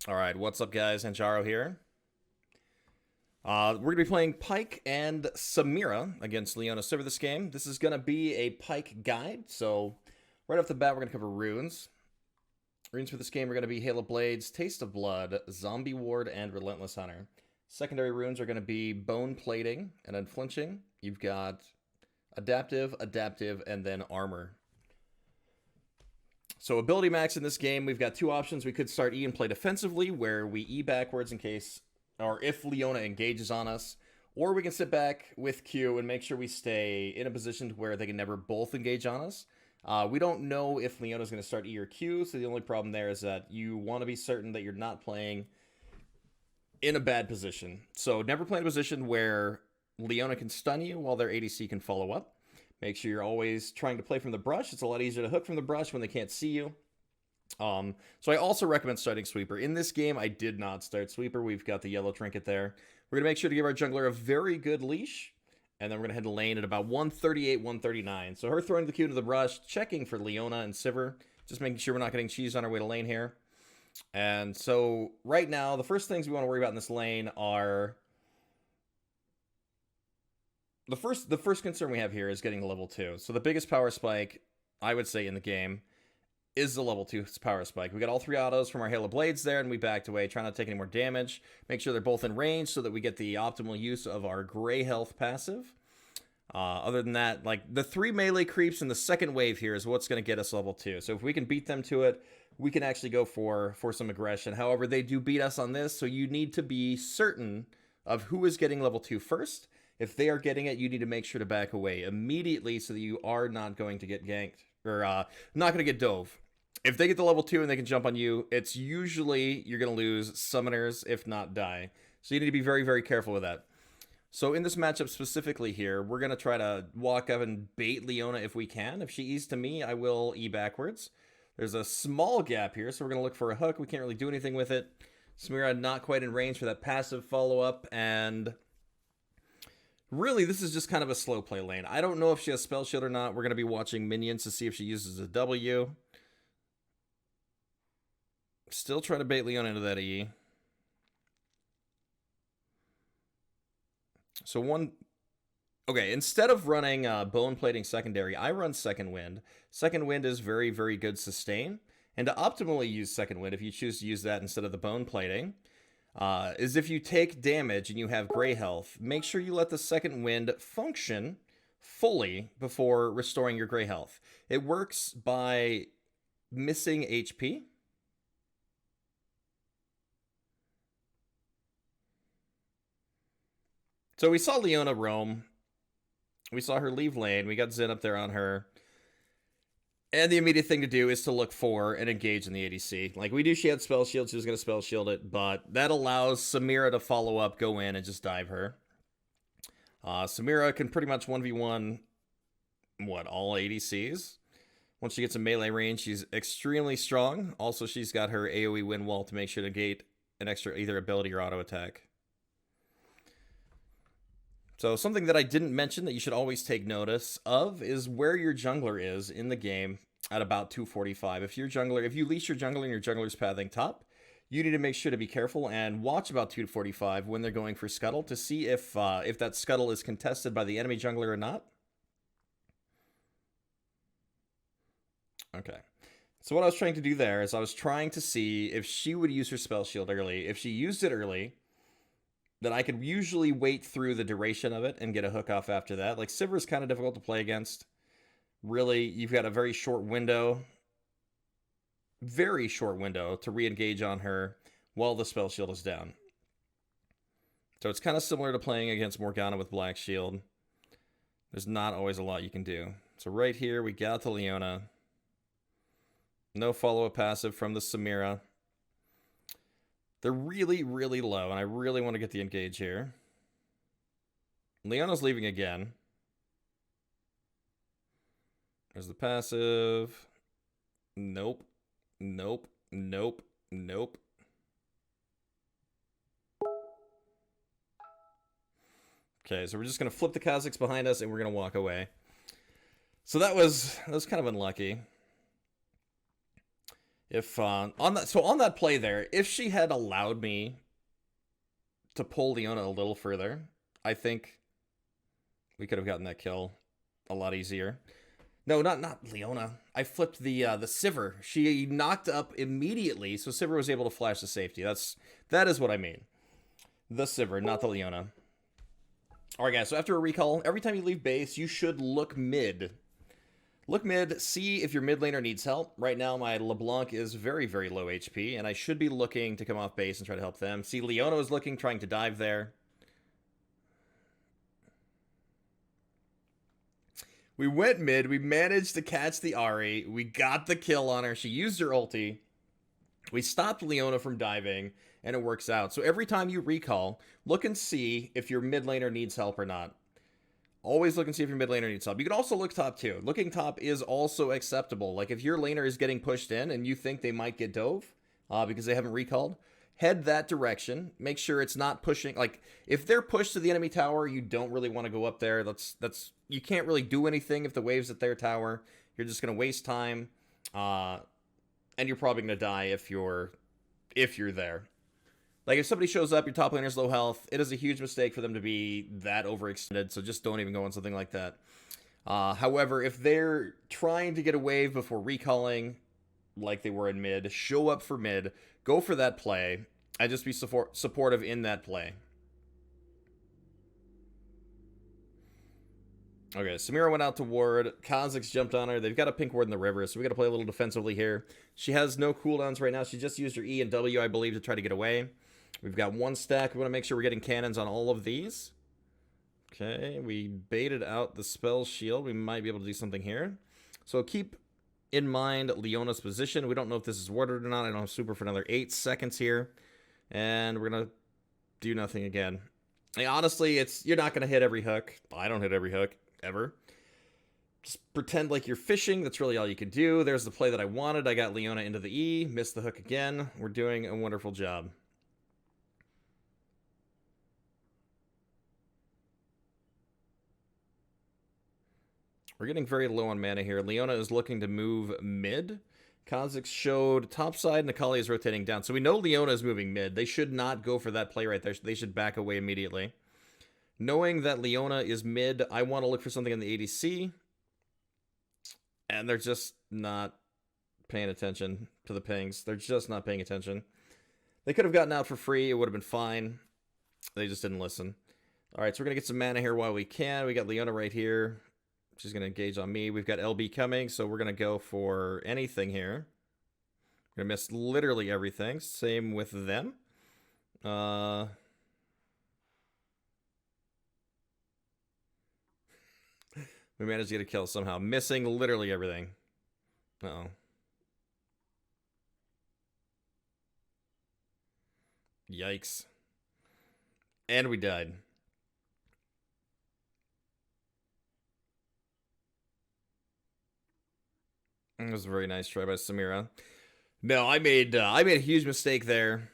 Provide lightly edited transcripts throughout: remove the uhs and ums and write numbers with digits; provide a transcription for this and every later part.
Alright, what's up guys? Hanjaro here. We're going to be playing Pyke and Samira against Leona Silver this game. This is going to be a Pyke guide, so right off the bat we're going to cover runes. Runes for this game are going to be Hail of Blades, Taste of Blood, Zombie Ward, and Relentless Hunter. Secondary runes are going to be Bone Plating and Unflinching. You've got Adaptive, and then Armor. So ability max in this game, we've got two options. We could start E and play defensively, where we E backwards in case, or if Leona engages on us. Or we can sit back with Q and make sure we stay in a position where they can never both engage on us. We don't know if Leona's going to start E or Q, so the only problem there is that you want to be certain that you're not playing in a bad position. So never play in a position where Leona can stun you while their ADC can follow up. Make sure you're always trying to play from the brush. It's a lot easier to hook from the brush when they can't see you. So I also recommend starting Sweeper. In this game, I did not start Sweeper. We've got the yellow trinket there. We're going to make sure to give our jungler a very good leash. And then we're going to head to lane at about 138, 139. So her throwing the Q into the brush, checking for Leona and Sivir. Just making sure we're not getting cheese on our way to lane here. And so right now, the first things we want to worry about in this lane are... The first concern we have here is getting to level 2. So the biggest power spike, I would say, in the game is the level 2 power spike. We got all three autos from our Hail of Blades there, and we backed away, trying not to take any more damage. Make sure they're both in range so that we get the optimal use of our gray health passive. Other than that, like, the 3 melee creeps in the second wave here is what's going to get us level 2. So if we can beat them to it, we can actually go for some aggression. However, they do beat us on this, so you need to be certain of who is getting level 2 first. If they are getting it, you need to make sure to back away immediately so that you are not going to get ganked, or not going to get dove. If they get the level 2 and they can jump on you, it's usually you're going to lose summoners, if not die. So you need to be very, very careful with that. So in this matchup specifically here, we're going to try to walk up and bait Leona if we can. If she E's to me, I will E backwards. There's a small gap here, so we're going to look for a hook. We can't really do anything with it. Samira not quite in range for that passive follow-up, and... really, this is just kind of a slow play lane. I don't know if she has Spell Shield or not. We're going to be watching minions to see if she uses a W. Still trying to bait Leona into that E. So okay, instead of running Bone Plating secondary, I run Second Wind. Second Wind is very, very good sustain. And to optimally use Second Wind, if you choose to use that instead of the Bone Plating, is if you take damage and you have gray health, make sure you let the Second Wind function fully before restoring your gray health. It works by missing HP. So we saw Leona roam. We saw her leave lane. We got Zen up there on her. And the immediate thing to do is to look for and engage in the ADC. Like, we knew she had Spell Shield. She was going to Spell Shield it. But that allows Samira to follow up, go in, and just dive her. Samira can pretty much 1v1, all ADCs. Once she gets in melee range, she's extremely strong. Also, she's got her AoE wind wall to make sure to negate an extra either ability or auto attack. So something that I didn't mention that you should always take notice of is where your jungler is in the game at about 245. If you leash your jungler and your jungler's pathing top, you need to make sure to be careful and watch about 245 when they're going for scuttle to see if that scuttle is contested by the enemy jungler or not. Okay. So what I was trying to do there is I was trying to see if she would use her spell shield early. If she used it early, then I could usually wait through the duration of it and get a hook off after that. Like, Sivir is kind of difficult to play against. Really, you've got a very short window to re-engage on her while the spell shield is down. So it's kind of similar to playing against Morgana with Black Shield. There's not always a lot you can do. So right here, we got the Leona. No follow-up passive from the Samira. They're really, really low, and I really want to get the engage here. Leona's leaving again. There's the passive. Nope. Nope. Nope. Nope. Okay, so we're just going to flip the Kazakhs behind us, and we're going to walk away. So that was kind of unlucky. If on that play there, if she had allowed me to pull Leona a little further, I think we could have gotten that kill a lot easier. No, not Leona. I flipped the Sivir. She knocked up immediately, so Sivir was able to flash to safety. That is what I mean. The Sivir, not the Leona. All right, guys. So after a recall, every time you leave base, you should look mid. Look mid, see if your mid laner needs help. Right now, my LeBlanc is very, very low HP, and I should be looking to come off base and try to help them. See, Leona is looking, trying to dive there. We went mid. We managed to catch the Ahri. We got the kill on her. She used her ulti. We stopped Leona from diving, and it works out. So every time you recall, look and see if your mid laner needs help or not. Always look and see if your mid laner needs help. You can also look top too. Looking top is also acceptable. Like if your laner is getting pushed in and you think they might get dove because they haven't recalled, head that direction. Make sure it's not pushing. Like if they're pushed to the enemy tower, you don't really want to go up there. That's you can't really do anything if the wave's at their tower. You're just gonna waste time, and you're probably gonna die if you're there. Like, if somebody shows up, your top laner's low health, it is a huge mistake for them to be that overextended, so just don't even go on something like that. However, if they're trying to get a wave before recalling, like they were in mid, show up for mid, go for that play, and just be supportive in that play. Okay, Samira went out to ward. Kha'Zix jumped on her. They've got a pink ward in the river, so we got to play a little defensively here. She has no cooldowns right now. She just used her E and W, I believe, to try to get away. We've got one stack. We want to make sure we're getting cannons on all of these. Okay, we baited out the spell shield. We might be able to do something here. So keep in mind Leona's position. We don't know if this is warded or not. I don't have super for another 8 seconds here. And we're going to do nothing again. Honestly, you're not going to hit every hook. I don't hit every hook, ever. Just pretend like you're fishing. That's really all you can do. There's the play that I wanted. I got Leona into the E. Missed the hook again. We're doing a wonderful job. We're getting very low on mana here. Leona is looking to move mid. Kha'Zix showed top side. Nakali is rotating down. So we know Leona is moving mid. They should not go for that play right there. They should back away immediately. Knowing that Leona is mid, I want to look for something in the ADC. And they're just not paying attention to the pings. They're just not paying attention. They could have gotten out for free. It would have been fine. They just didn't listen. All right, so we're going to get some mana here while we can. We got Leona right here. She's going to engage on me. We've got LB coming, so we're going to go for anything here. We're going to miss literally everything. Same with them. We managed to get a kill somehow. Missing literally everything. Uh-oh. Yikes. And we died. It was a very nice try by Samira. No, I made a huge mistake there.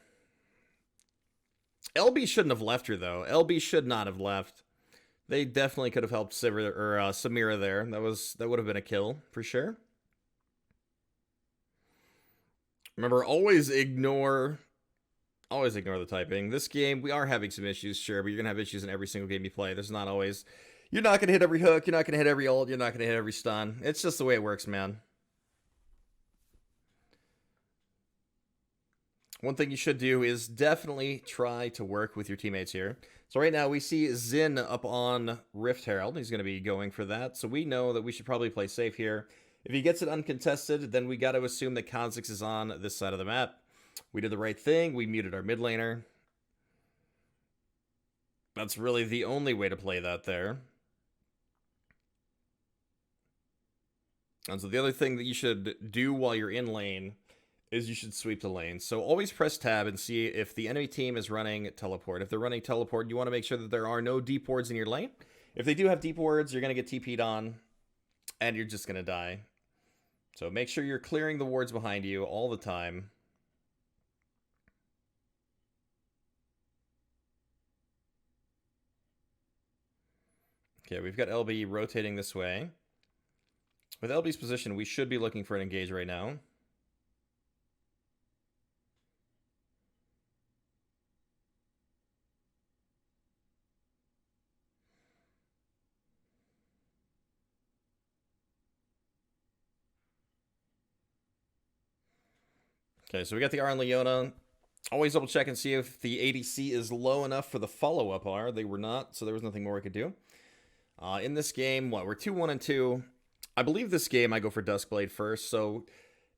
LB shouldn't have left her, though. LB should not have left. They definitely could have helped Samira there. That would have been a kill for sure. Remember, always ignore the typing. This game, we are having some issues, sure, but you're gonna have issues in every single game you play. There's not always. You're not gonna hit every hook. You're not gonna hit every ult. You're not gonna hit every stun. It's just the way it works, man. One thing you should do is definitely try to work with your teammates here. So right now we see Xin up on Rift Herald. He's going to be going for that. So we know that we should probably play safe here. If he gets it uncontested, then we got to assume that Kha'Zix is on this side of the map. We did the right thing. We muted our mid laner. That's really the only way to play that there. And so the other thing that you should do while you're in lane is you should sweep the lane. So always press tab and see if the enemy team is running teleport. If they're running teleport, you want to make sure that there are no deep wards in your lane. If they do have deep wards, you're going to get TP'd on, and you're just going to die. So make sure you're clearing the wards behind you all the time. Okay, we've got LB rotating this way. With LB's position, we should be looking for an engage right now. Okay, so we got the R on Leona. Always double check and see if the ADC is low enough for the follow-up R. They were not, so there was nothing more we could do. In this game, we're 2-1 and 2. I believe this game I go for Duskblade first, so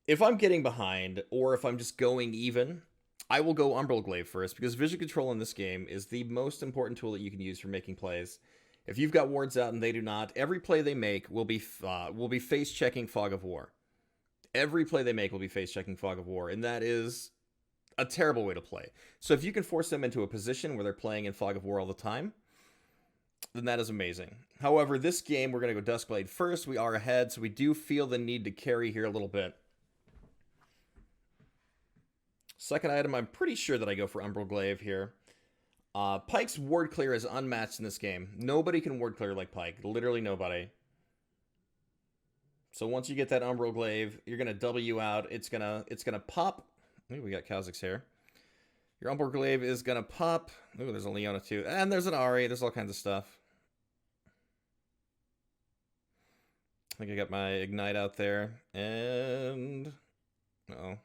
if I'm getting behind, or if I'm just going even, I will go Umbral first, because vision control in this game is the most important tool that you can use for making plays. If you've got wards out and they do not, every play they make will be face-checking Fog of War. Every play they make will be face-checking Fog of War, and that is a terrible way to play. So if you can force them into a position where they're playing in Fog of War all the time, then that is amazing. However, this game, we're going to go Duskblade first. We are ahead, so we do feel the need to carry here a little bit. Second item, I'm pretty sure that I go for Umbral Glaive here. Pyke's ward clear is unmatched in this game. Nobody can ward clear like Pyke. Literally nobody. So once you get that Umbral Glaive, you're going to W out. It's gonna pop. Ooh, we got Kha'Zix here. Your Umbral Glaive is going to pop. Ooh, there's a Leona too. And there's an Ahri. There's all kinds of stuff. I think I got my Ignite out there. And... uh-oh.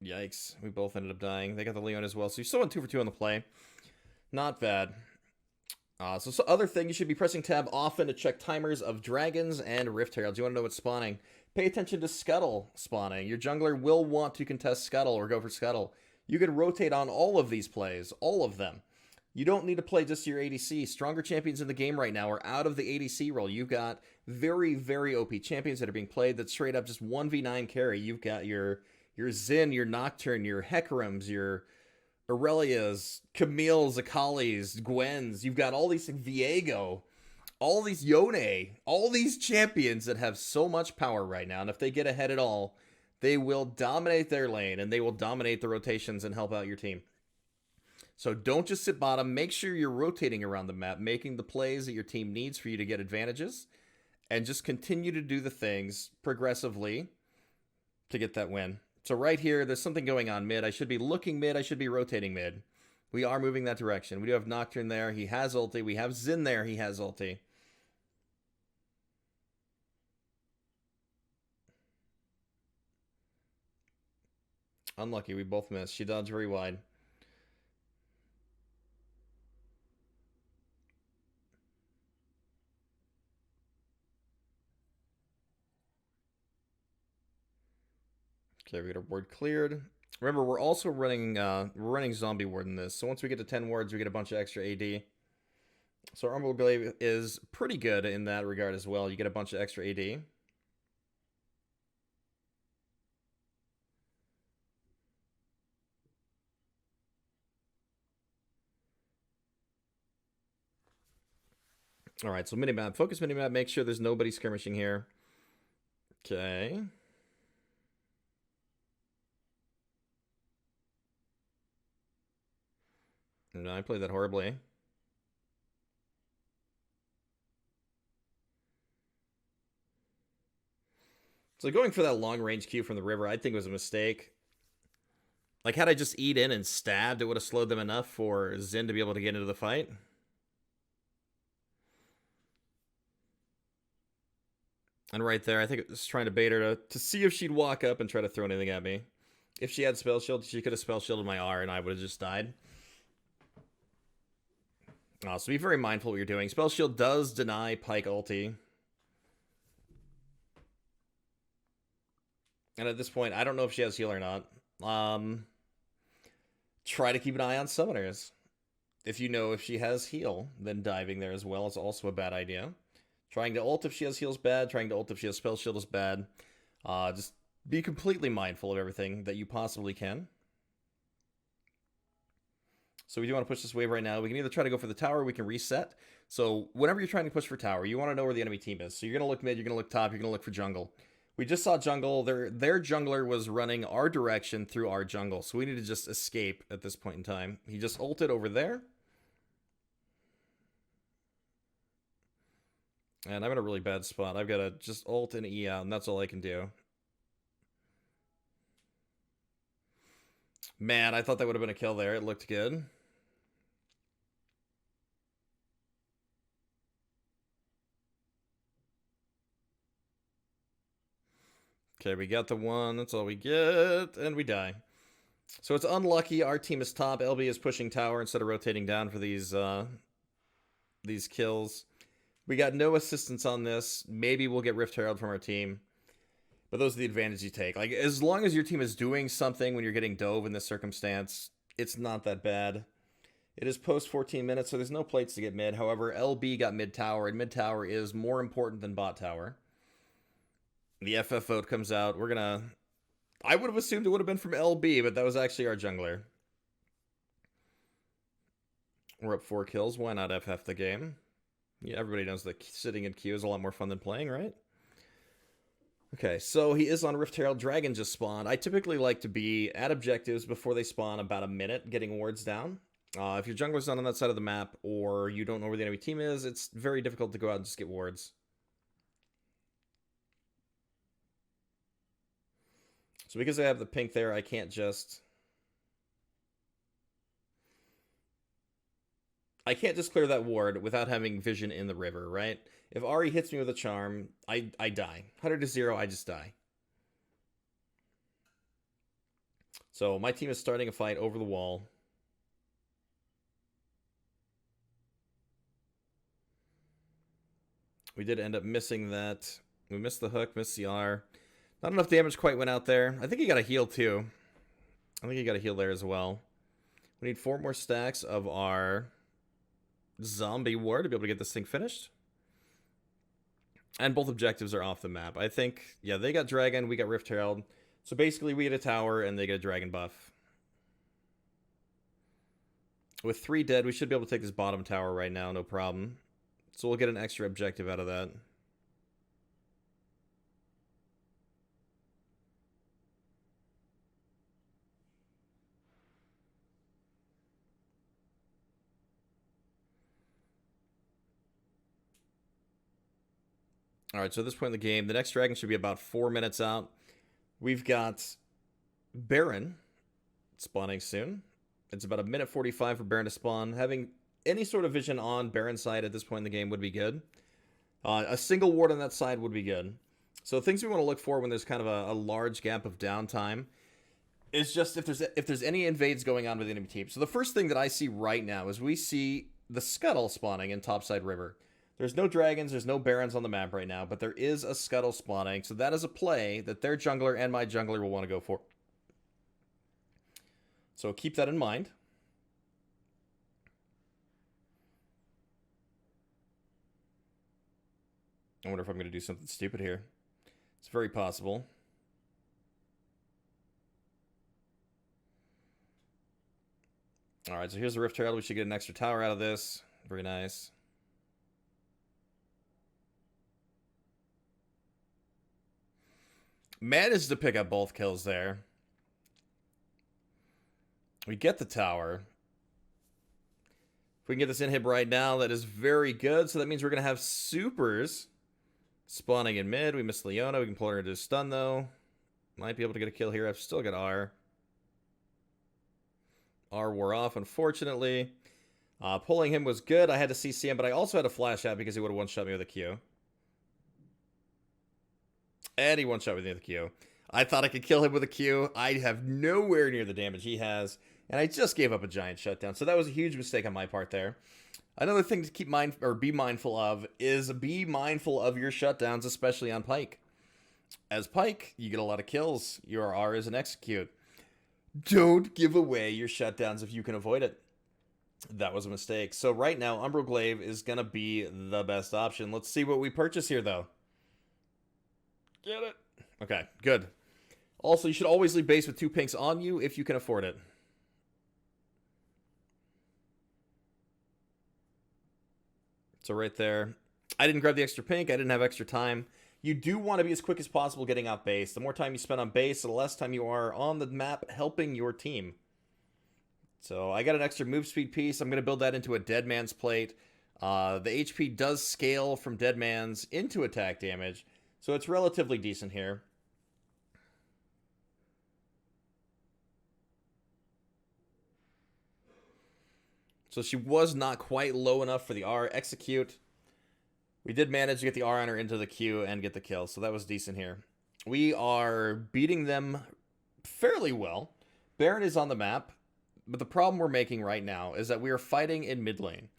Yikes. We both ended up dying. They got the Leona as well. So you're still on 2 for 2 on the play. Not bad. So other thing, you should be pressing tab often to check timers of dragons and Rift Heralds. You want to know what's spawning. Pay attention to Scuttle spawning. Your jungler will want to contest Scuttle or go for Scuttle. You can rotate on all of these plays. All of them. You don't need to play just your ADC. Stronger champions in the game right now are out of the ADC role. You've got very, very OP champions that are being played that straight up just 1v9 carry. You've got your Xin, your Nocturne, your Hecarims, your Aurelias, Camille's, Akali's, Gwen's. You've got all these Viego, all these Yone, all these champions that have so much power right now. And if they get ahead at all, they will dominate their lane and they will dominate the rotations and help out your team. So don't just sit bottom. Make sure you're rotating around the map, making the plays that your team needs for you to get advantages, and just continue to do the things progressively to get that win. So right here, there's something going on mid. I should be looking mid. I should be rotating mid. We are moving that direction. We do have Nocturne there. He has ulti. We have Xin there. He has ulti. Unlucky. We both missed. She dodged very wide. Okay, we got our ward cleared. Remember, we're also running zombie ward in this. So once we get to 10 wards, we get a bunch of extra AD. So our Umbral Glaive is pretty good in that regard as well. You get a bunch of extra AD. All right, so minimap. Focus minimap. Make sure there's nobody skirmishing here. Okay. No, I played that horribly. So going for that long-range Q from the river, I think was a mistake. Like, had I just eat in and stabbed, it would have slowed them enough for Xin to be able to get into the fight. And right there, I think it was trying to bait her to see if she'd walk up and try to throw anything at me. If she had Spell Shield, she could have Spell Shielded my R and I would have just died. So be very mindful what you're doing. Spell Shield does deny Pyke ulti. And at this point, I don't know if she has heal or not. Try to keep an eye on summoners. If you know if she has heal, then diving there as well is also a bad idea. Trying to ult if she has heal is bad. Trying to ult if she has Spell Shield is bad. Just be completely mindful of everything that you possibly can. So we do want to push this wave right now. We can either try to go for the tower, or we can reset. So whenever you're trying to push for tower, you want to know where the enemy team is. So you're going to look mid, you're going to look top, you're going to look for jungle. We just saw jungle. Their jungler was running our direction through our jungle. So we need to just escape at this point in time. He just ulted over there. And I'm in a really bad spot. I've got to just ult and E out, and that's all I can do. Man, I thought that would have been a kill there. It looked good. Okay, we got the one. That's all we get. And we die. So it's unlucky. Our team is top. LB is pushing tower instead of rotating down for these kills. We got no assistance on this. Maybe we'll get Rift Herald from our team. But those are the advantages you take. Like, as long as your team is doing something when you're getting dove in this circumstance, it's not that bad. It is post 14 minutes, so there's no plates to get mid. However, LB got mid tower, and mid tower is more important than bot tower. The FF vote comes out. We're gonna... I would have assumed it would have been from LB, but that was actually our jungler. We're up 4 kills. Why not FF the game? Yeah, everybody knows that sitting in queue is a lot more fun than playing, right? Okay, so he is on Rift Herald. Dragon just spawned. I typically like to be at objectives before they spawn about a minute, getting wards down. If your jungler's not on that side of the map, or you don't know where the enemy team is, it's very difficult to go out and just get wards. So because I have the pink there, I can't just... I can't just clear that ward without having vision in the river, right? If Ahri hits me with a charm, I die. 100 to 0, I just die. So my team is starting a fight over the wall. We did end up missing that. We missed the hook, missed the R. Not enough damage quite went out there. I think he got a heal too. I think he got a heal there as well. We need 4 more stacks of our zombie ward to be able to get this thing finished. And both objectives are off the map. I think, yeah, they got dragon, we got Rift Herald. So basically we get a tower and they get a dragon buff. With 3 dead, we should be able to take this bottom tower right now, no problem. So we'll get an extra objective out of that. Alright, so at this point in the game, the next dragon should be about 4 minutes out. We've got Baron spawning soon. It's about 1:45 for Baron to spawn. Having any sort of vision on Baron's side at this point in the game would be good. A single ward on that side would be good. So things we want to look for when there's kind of a large gap of downtime is just if there's any invades going on with the enemy team. So the first thing that I see right now is we see the Scuttle spawning in Topside River. There's no dragons, there's no barons on the map right now, but there is a Scuttle spawning, so that is a play that their jungler and my jungler will want to go for. So keep that in mind. I wonder if I'm going to do something stupid here. It's very possible. Alright, so here's the Rift Herald. We should get an extra tower out of this. Very nice. Managed to pick up both kills there. We get the tower. If we can get this inhib right now, that is very good. So that means we're going to have supers spawning in mid. We missed Leona. We can pull her into a stun, though. Might be able to get a kill here. I've still got R. R wore off, unfortunately. Pulling him was good. I had to CC him, but I also had to flash out because he would have one-shot me with a Q. And he one-shot me with a Q. I thought I could kill him with a Q. I have nowhere near the damage he has. And I just gave up a giant shutdown. So that was a huge mistake on my part there. Another thing to keep mind or be mindful of is be mindful of your shutdowns, especially on Pyke. As Pyke, you get a lot of kills. Your R is an execute. Don't give away your shutdowns if you can avoid it. That was a mistake. So right now, Umbral Glaive is going to be the best option. Let's see what we purchase here, though. Get it. Okay, good. Also, you should always leave base with 2 pinks on you if you can afford it. So right there, I didn't grab the extra pink. I didn't have extra time. You do want to be as quick as possible getting out base. The more time you spend on base, the less time you are on the map helping your team. So I got an extra move speed piece. I'm going to build that into a Dead Man's plate. The HP does scale from Dead Man's into attack damage. So it's relatively decent here. So she was not quite low enough for the R. Execute. We did manage to get the R on her into the Q and get the kill. So that was decent here. We are beating them fairly well. Baron is on the map, but the problem we're making right now is that we are fighting in mid lane.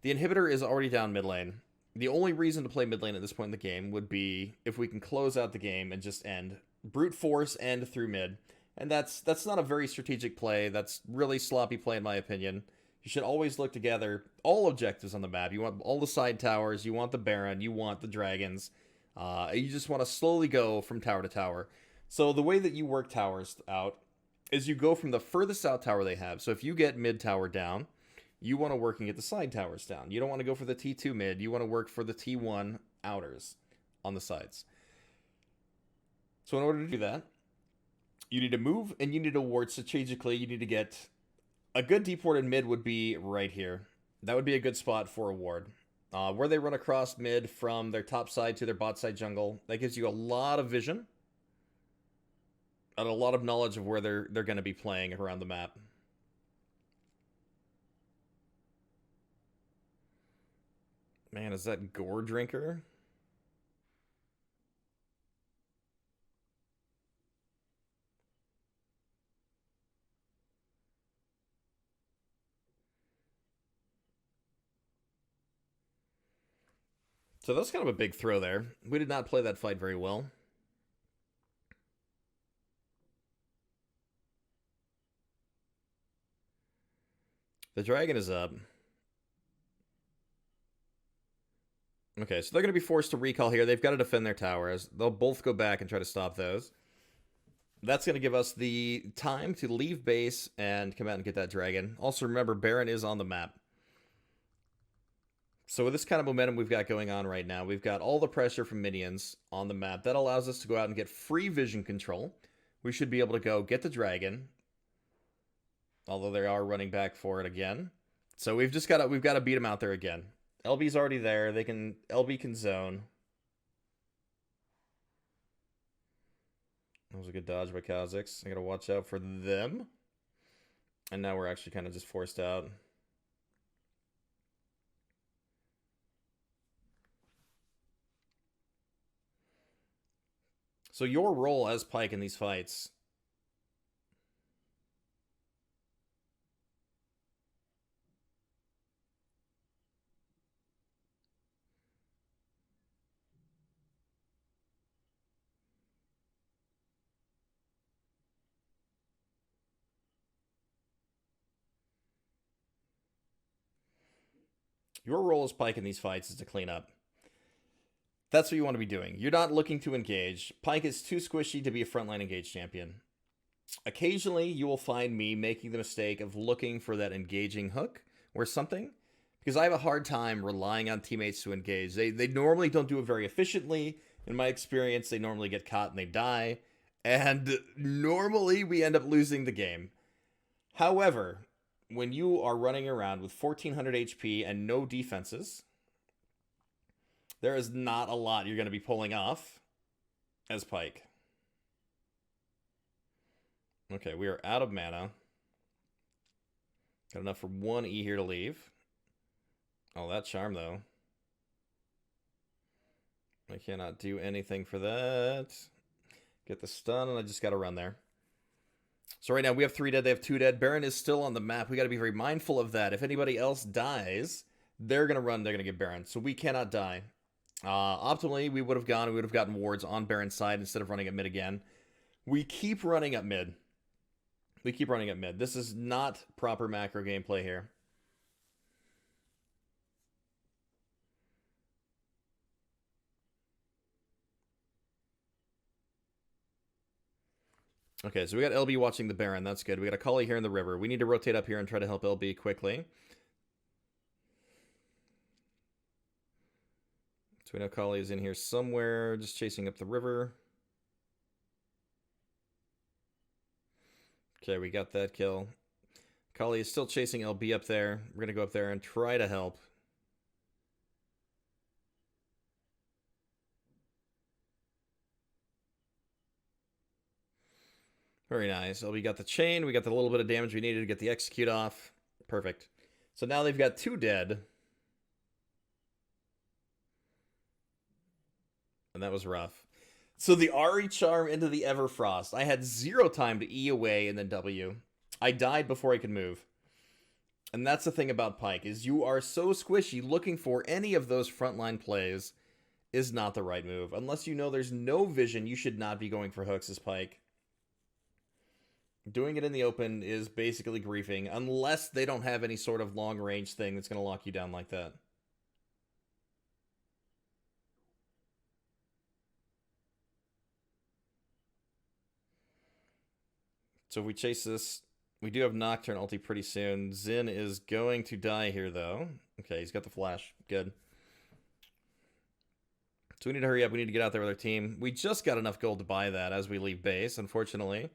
The inhibitor is already down mid lane. The only reason to play mid lane at this point in the game would be if we can close out the game and just end. Brute force end through mid. And that's not a very strategic play. That's really sloppy play in my opinion. You should always look to gather all objectives on the map. You want all the side towers, you want the Baron, you want the dragons. You just want to slowly go from tower to tower. So the way that you work towers out is you go from the furthest out tower they have. So if you get mid tower down, you want to work and get the side towers down. You don't want to go for the T2 mid. You want to work for the T1 outers on the sides. So in order to do that, you need to move and you need to ward strategically. You need to get a good deep ward in mid would be right here. That would be a good spot for a ward. Where they run across mid from their top side to their bot side jungle. That gives you a lot of vision and a lot of knowledge of where they're going to be playing around the map. Man, is that Gore Drinker? So that's kind of a big throw there. We did not play that fight very well. The dragon is up. Okay, so they're going to be forced to recall here. They've got to defend their towers. They'll both go back and try to stop those. That's going to give us the time to leave base and come out and get that dragon. Also, remember, Baron is on the map. So with this kind of momentum we've got going on right now, we've got all the pressure from minions on the map. That allows us to go out and get free vision control. We should be able to go get the dragon. Although they are running back for it again. So we've got to beat them out there again. LB's already there. LB can zone. That was a good dodge by Kha'Zix. I gotta watch out for them. And now we're actually kind of just forced out. So your role as Pyke in these fights. Your role as Pyke in these fights is to clean up. That's what you want to be doing. You're not looking to engage. Pyke is too squishy to be a frontline engage champion. Occasionally, you will find me making the mistake of looking for that engaging hook or something, because I have a hard time relying on teammates to engage. They normally don't do it very efficiently. In my experience, they normally get caught and they die, and normally we end up losing the game. However, when you are running around with 1400 HP and no defenses, there is not a lot you're going to be pulling off as Pyke. Okay, we are out of mana. Got enough for one E here to leave. Oh, that charm, though. I cannot do anything for that. Get the stun, and I just got to run there. So right now, we have 3 dead, they have 2 dead. Baron is still on the map. We got to be very mindful of that. If anybody else dies, they're going to run, they're going to get Baron. So we cannot die. Optimally, we would have gotten wards on Baron's side instead of running at mid again. We keep running up mid. This is not proper macro gameplay here. Okay, so we got LB watching the Baron. That's good. We got a Kali here in the river. We need to rotate up here and try to help LB quickly. So we know Kali is in here somewhere, just chasing up the river. Okay, we got that kill. Kali is still chasing LB up there. We're going to go up there and try to help. Very nice. LB got the chain. We got the little bit of damage we needed to get the execute off. Perfect. So now they've got 2 dead. And that was rough. So the Ari Charm into the Everfrost. I had 0 time to E away and then W. I died before I could move. And that's the thing about Pyke, is you are so squishy, looking for any of those frontline plays is not the right move. Unless you know there's no vision, you should not be going for hooks as Pyke. Doing it in the open is basically griefing, unless they don't have any sort of long-range thing that's going to lock you down like that. So if we chase this, we do have Nocturne ulti pretty soon. Xin is going to die here, though. Okay, he's got the flash. Good. So we need to hurry up. We need to get out there with our team. We just got enough gold to buy that as we leave base, unfortunately.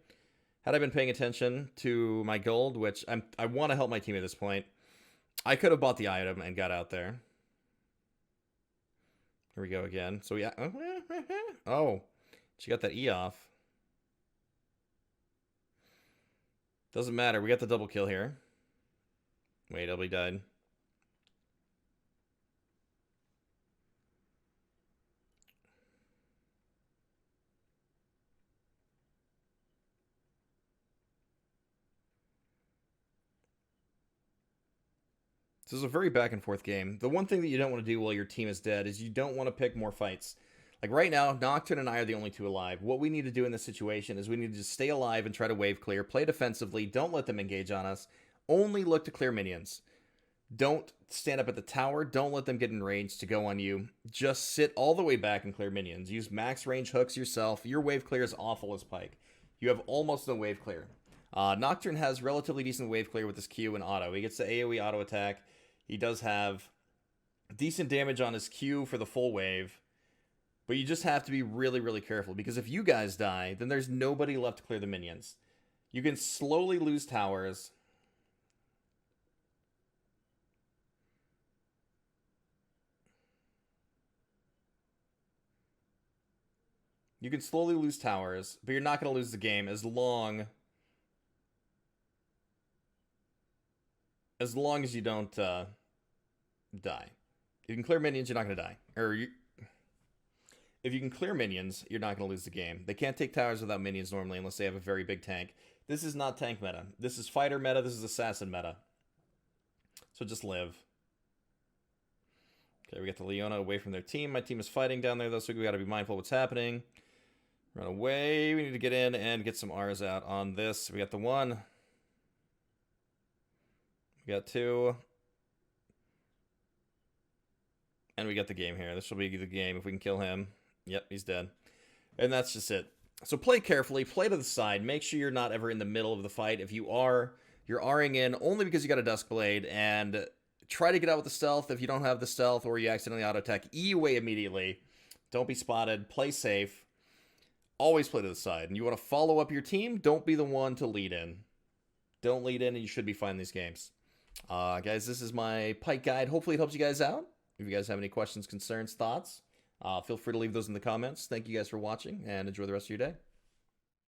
Had I been paying attention to my gold, which I want to help my team at this point, I could have bought the item and got out there. Here we go again. So we... Oh, she got that E off. Doesn't matter. We got the double kill here. Wait, LB died. This is a very back and forth game. The one thing that you don't want to do while your team is dead is you don't want to pick more fights. Like right now, Nocturne and I are the only 2 alive. What we need to do in this situation is we need to just stay alive and try to wave clear, play defensively, don't let them engage on us, only look to clear minions. Don't stand up at the tower, don't let them get in range to go on you. Just sit all the way back and clear minions. Use max range hooks yourself. Your wave clear is awful as Pyke. You have almost no wave clear. Nocturne has relatively decent wave clear with his Q and auto. He gets the AoE auto attack. He does have decent damage on his Q for the full wave. But you just have to be really, really careful. Because if you guys die, then there's nobody left to clear the minions. You can slowly lose towers. You can slowly lose towers, but you're not going to lose the game as long as you don't die. You can clear minions, you're not going to die. If you can clear minions, you're not going to lose the game. They can't take towers without minions normally unless they have a very big tank. This is not tank meta. This is fighter meta. This is assassin meta. So just live. Okay, we get the Leona away from their team. My team is fighting down there, though, so we got to be mindful of what's happening. Run away. We need to get in and get some R's out on this. We got the 1. We got 2. And we got the game here. This will be the game if we can kill him. Yep, he's dead. And that's just it. So play carefully. Play to the side. Make sure you're not ever in the middle of the fight. If you are, you're R'ing in only because you got a Duskblade. And try to get out with the stealth. If you don't have the stealth or you accidentally auto-attack, E away immediately. Don't be spotted. Play safe. Always play to the side. And you want to follow up your team, don't be the one to lead in. Don't lead in and you should be fine in these games. Guys, this is my Pyke guide. Hopefully it helps you guys out. If you guys have any questions, concerns, thoughts, feel free to leave those in the comments. Thank you guys for watching and enjoy the rest of your day.